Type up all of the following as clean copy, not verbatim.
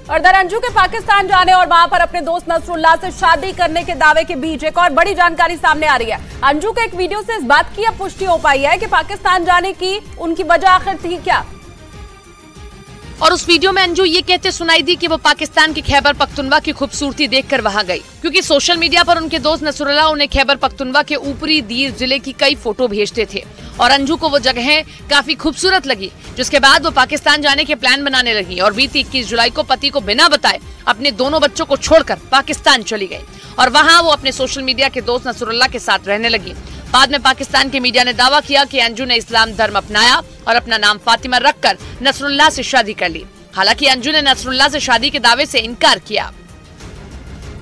और दर अंजू के पाकिस्तान जाने और वहां पर अपने दोस्त नसरुल्लाह से शादी करने के दावे के बीच एक और बड़ी जानकारी सामने आ रही है। अंजू के एक वीडियो से इस बात की अब पुष्टि हो पाई है कि पाकिस्तान जाने की उनकी वजह आखिर थी क्या। और उस वीडियो में अंजू ये कहते सुनाई दी कि वो पाकिस्तान के खैबर पख्तूनख्वा की खूबसूरती देखकर वहां गई, क्योंकि सोशल मीडिया पर उनके दोस्त नसरुल्लाह उन्हें खैबर पख्तूनख्वा के ऊपरी दीर जिले की कई फोटो भेजते थे और अंजू को वो जगहें काफी खूबसूरत लगी, जिसके बाद वो पाकिस्तान जाने के प्लान बनाने लगी और बीती 21 जुलाई को पति को बिना बताए अपने दोनों बच्चों को छोड़कर पाकिस्तान चली गई और वहाँ वो अपने सोशल मीडिया के दोस्त नसरुल्लाह के साथ रहने लगी। बाद में पाकिस्तान के मीडिया ने दावा किया कि अंजू ने इस्लाम धर्म अपनाया और अपना नाम फातिमा रखकर नसरुल्लाह से शादी कर ली। हालांकि अंजू ने नसरुल्लाह से शादी के दावे से इनकार किया।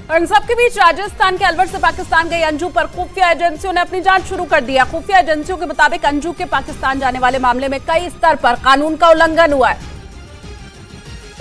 और इन सबके बीच राजस्थान के अलवर से पाकिस्तान गई अंजू पर खुफिया एजेंसियों ने अपनी जांच शुरू कर दिया। खुफिया एजेंसियों के मुताबिक अंजू के पाकिस्तान जाने वाले मामले में कई स्तर पर कानून का उल्लंघन हुआ है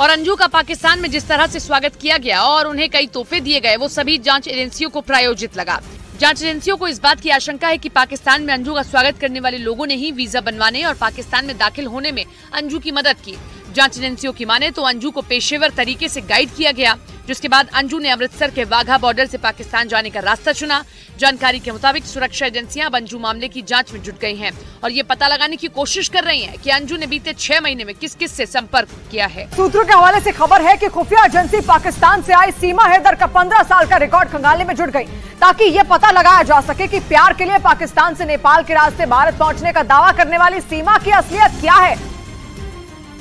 और अंजू का पाकिस्तान में जिस तरह से स्वागत किया गया और उन्हें कई तोहफे दिए गए वो सभी जांच एजेंसियों को प्रायोजित लगा। जांच एजेंसियों को इस बात की आशंका है कि पाकिस्तान में अंजू का स्वागत करने वाले लोगों ने ही वीजा बनवाने और पाकिस्तान में दाखिल होने में अंजू की मदद की। जांच एजेंसियों की माने तो अंजू को पेशेवर तरीके से गाइड किया गया, जिसके बाद अंजू ने अमृतसर के वाघा बॉर्डर से पाकिस्तान जाने का रास्ता चुना। जानकारी के मुताबिक सुरक्षा एजेंसियां अब अंजू मामले की जांच में जुट गई हैं और ये पता लगाने की कोशिश कर रही हैं कि अंजू ने बीते 6 महीने में किस किस से संपर्क किया है। सूत्रों के हवाले से खबर है कि खुफिया एजेंसी पाकिस्तान से आई सीमा हैदर का 15 साल का रिकॉर्ड खंगालने में जुट गई, ताकि ये पता लगाया जा सके कि प्यार के लिए पाकिस्तान से नेपाल के रास्ते भारत पहुंचने का दावा करने वाली सीमा की असलियत क्या है।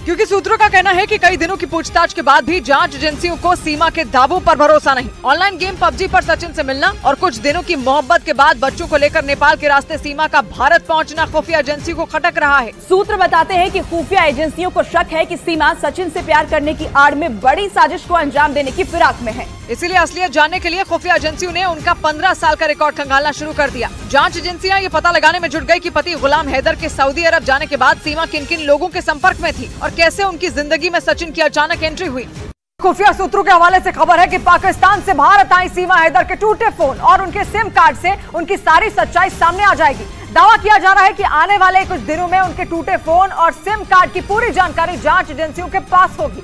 क्योंकि सूत्रों का कहना है कि कई दिनों की पूछताछ के बाद भी जांच एजेंसियों को सीमा के दावों पर भरोसा नहीं। ऑनलाइन गेम पबजी पर सचिन से मिलना और कुछ दिनों की मोहब्बत के बाद बच्चों को लेकर नेपाल के रास्ते सीमा का भारत पहुंचना खुफिया एजेंसी को खटक रहा है। सूत्र बताते हैं कि खुफिया एजेंसियों को शक है कि सीमा सचिन से प्यार करने की आड़ में बड़ी साजिश को अंजाम देने की फिराक में है। इसीलिए असलियत जानने के लिए खुफिया एजेंसियों ने उनका 15 साल का रिकॉर्ड खंगालना शुरू कर दिया। जांच एजेंसियां ये पता लगाने में जुट गई कि पति गुलाम हैदर के सऊदी अरब जाने के बाद सीमा किन किन लोगों के संपर्क में थी और कैसे उनकी जिंदगी में सचिन की अचानक एंट्री हुई। खुफिया सूत्रों के हवाले से खबर है कि पाकिस्तान से भारत आई सीमा हैदर के टूटे फोन और उनके सिम कार्ड से उनकी सारी सच्चाई सामने आ जाएगी। दावा किया जा रहा है कि आने वाले कुछ दिनों में उनके टूटे फोन और सिम कार्ड की पूरी जानकारी जांच एजेंसियों के पास होगी,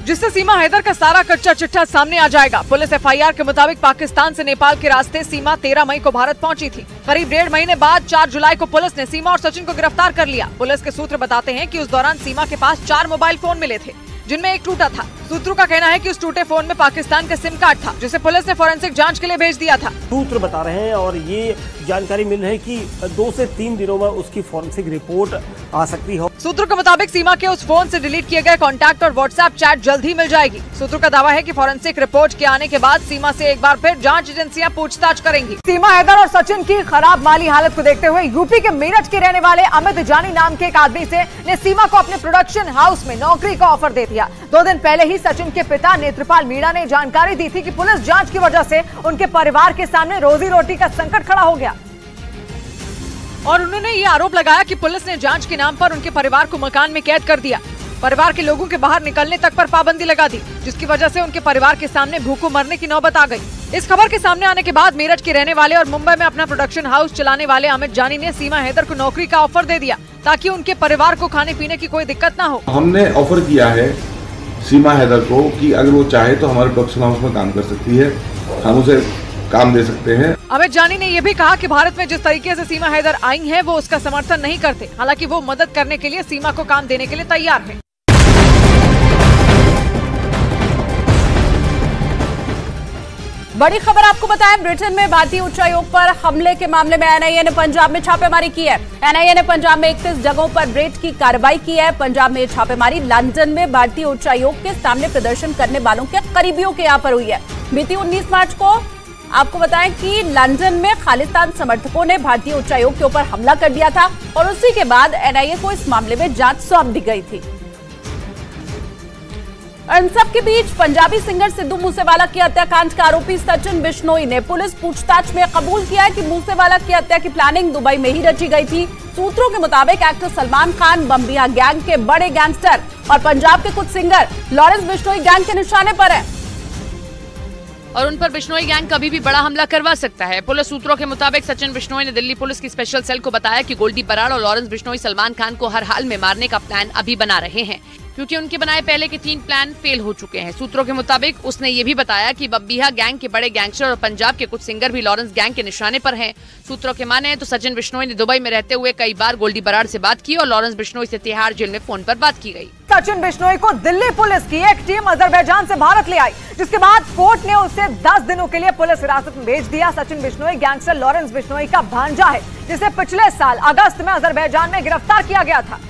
जिससे सीमा हैदर का सारा कच्चा चिट्ठा सामने आ जाएगा। पुलिस एफआईआर के मुताबिक पाकिस्तान से नेपाल के रास्ते सीमा 13 मई को भारत पहुंची थी। करीब 1.5 महीने बाद 4 जुलाई को पुलिस ने सीमा और सचिन को गिरफ्तार कर लिया। पुलिस के सूत्र बताते हैं कि उस दौरान सीमा के पास 4 मोबाइल फोन मिले थे, जिनमें एक टूटा था। सूत्रों का कहना है कि उस टूटे फोन में पाकिस्तान का सिम कार्ड था, जिसे पुलिस ने फोरेंसिक जांच के लिए भेज दिया था। सूत्र बता रहे हैं और ये जानकारी मिल रही है कि 2 से 3 दिनों में उसकी फोरेंसिक रिपोर्ट आ सकती है। सूत्रों के मुताबिक सीमा के उस फोन से डिलीट किए गए कॉन्टैक्ट और व्हाट्सएप चैट जल्द ही मिल जाएगी। सूत्रों का दावा है कि फोरेंसिक रिपोर्ट के आने के बाद सीमा से एक बार फिर जांच एजेंसियां पूछताछ करेंगी। सीमा हैदर और सचिन की खराब माली हालत को देखते हुए यूपी के मेरठ के रहने वाले अमित जानी नाम के एक आदमी ने सीमा को अपने प्रोडक्शन हाउस में नौकरी का ऑफर दे दिया। 2 दिन पहले ही सचिन के पिता नेत्रपाल मीणा ने जानकारी दी थी कि पुलिस जांच की वजह से उनके परिवार के सामने रोजी रोटी का संकट खड़ा हो गया और उन्होंने ये आरोप लगाया कि पुलिस ने जांच के नाम पर उनके परिवार को मकान में कैद कर दिया। परिवार के लोगों के बाहर निकलने तक पर पाबंदी लगा दी, जिसकी वजह से उनके परिवार के सामने भूखों मरने की नौबत आ गई। इस खबर के सामने आने के बाद मेरठ के रहने वाले और मुंबई में अपना प्रोडक्शन हाउस चलाने वाले अमित जानी ने सीमा हैदर को नौकरी का ऑफर दे दिया, ताकि उनके परिवार को खाने पीने की कोई दिक्कत न हो। हमने ऑफर किया है सीमा हैदर को कि अगर वो चाहे तो हमारे प्रोडक्शन हाउस में काम कर सकती है, हम उसे काम दे सकते हैं। अमित जानी ने यह भी कहा कि भारत में जिस तरीके से सीमा हैदर आई हैं, वो उसका समर्थन नहीं करते। हालांकि वो मदद करने के लिए सीमा को काम देने के लिए तैयार है। बड़ी खबर आपको बताएं, ब्रिटेन में भारतीय उच्चायोग पर हमले के मामले में एनआईए ने पंजाब में छापेमारी की है। एनआईए ने पंजाब में 31 जगहों पर रेड की कार्रवाई की है। पंजाब में छापेमारी लंदन में भारतीय उच्चायोग के सामने प्रदर्शन करने वालों के करीबियों के यहाँ पर हुई है। बीती 19 मार्च को आपको बताएं कि लंदन में खालिस्तान समर्थकों ने भारतीय उच्चायोग के ऊपर हमला कर दिया था और उसी के बाद एनआईए को इस मामले में जांच सौंप दी गई थी। इन सब के बीच पंजाबी सिंगर सिद्धू मूसेवाला की हत्याकांड का आरोपी सचिन बिश्नोई ने पुलिस पूछताछ में कबूल किया है कि मूसेवाला की हत्या की प्लानिंग दुबई में ही रची गई थी। सूत्रों के मुताबिक एक्टर सलमान खान, बम्बिया गैंग के बड़े गैंगस्टर और पंजाब के कुछ सिंगर लॉरेंस बिश्नोई गैंग के निशाने पर है और उन पर बिश्नोई गैंग कभी भी बड़ा हमला करवा सकता है। पुलिस सूत्रों के मुताबिक सचिन बिश्नोई ने दिल्ली पुलिस की स्पेशल सेल को बताया कि गोल्डी बराड़ और लॉरेंस बिश्नोई सलमान खान को हर हाल में मारने का प्लान अभी बना रहे हैं। क्योंकि उनके बनाए पहले के 3 प्लान फेल हो चुके हैं। सूत्रों के मुताबिक उसने ये भी बताया कि बब्बीहा गैंग के बड़े गैंगस्टर और पंजाब के कुछ सिंगर भी लॉरेंस गैंग के निशाने पर हैं। सूत्रों के माने तो सचिन बिश्नोई ने दुबई में रहते हुए कई बार गोल्डी बराड़ से बात की और लॉरेंस बिश्नोई से तिहाड़ जेल में फोन पर बात की गई। सचिन बिश्नोई को दिल्ली पुलिस की एक टीम अजरबैजान से भारत ले आई, जिसके बाद कोर्ट ने उसे 10 दिनों के लिए पुलिस हिरासत में भेज दिया। सचिन बिश्नोई गैंगस्टर लॉरेंस बिश्नोई का भांजा है, जिसे पिछले साल अगस्त में अजरबैजान में गिरफ्तार किया गया था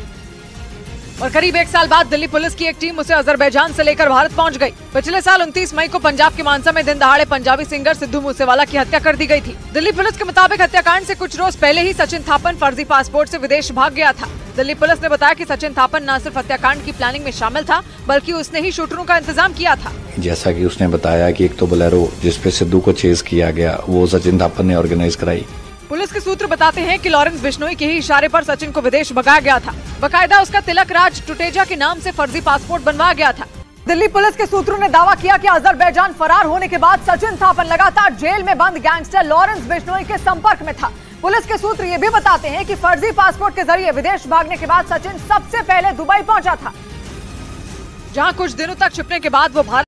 और करीब 1 साल बाद दिल्ली पुलिस की एक टीम उसे अजरबैजान से लेकर भारत पहुंच गई। पिछले साल 29 मई को पंजाब के मानसा में दिन दहाड़े पंजाबी सिंगर सिद्धू मूसेवाला की हत्या कर दी गई थी। दिल्ली पुलिस के मुताबिक हत्याकांड से कुछ रोज पहले ही सचिन थापन फर्जी पासपोर्ट से विदेश भाग गया था। दिल्ली पुलिस ने बताया कि सचिन थापन न सिर्फ हत्याकांड की प्लानिंग में शामिल था, बल्कि उसने ही शूटरों का इंतजाम किया था। जैसा कि उसने बताया कि एक तो बोलेरो जिसपे सिद्धू को चेज किया गया, वो सचिन थापन ने ऑर्गेनाइज कराई। पुलिस के सूत्र बताते हैं कि लॉरेंस बिश्नोई के ही इशारे पर सचिन को विदेश भगाया गया था। बकायदा उसका तिलक राज टुटेजा के नाम से फर्जी पासपोर्ट बनवाया गया था। दिल्ली पुलिस के सूत्रों ने दावा किया कि अजरबैजान फरार होने के बाद सचिन थापन लगातार जेल में बंद गैंगस्टर लॉरेंस बिश्नोई के संपर्क में था। पुलिस के सूत्र ये भी बताते हैं कि फर्जी पासपोर्ट के जरिए विदेश भागने के बाद सचिन सबसे पहले दुबई पहुंचा था, जहां कुछ दिनों तक छिपने के बाद वो भारत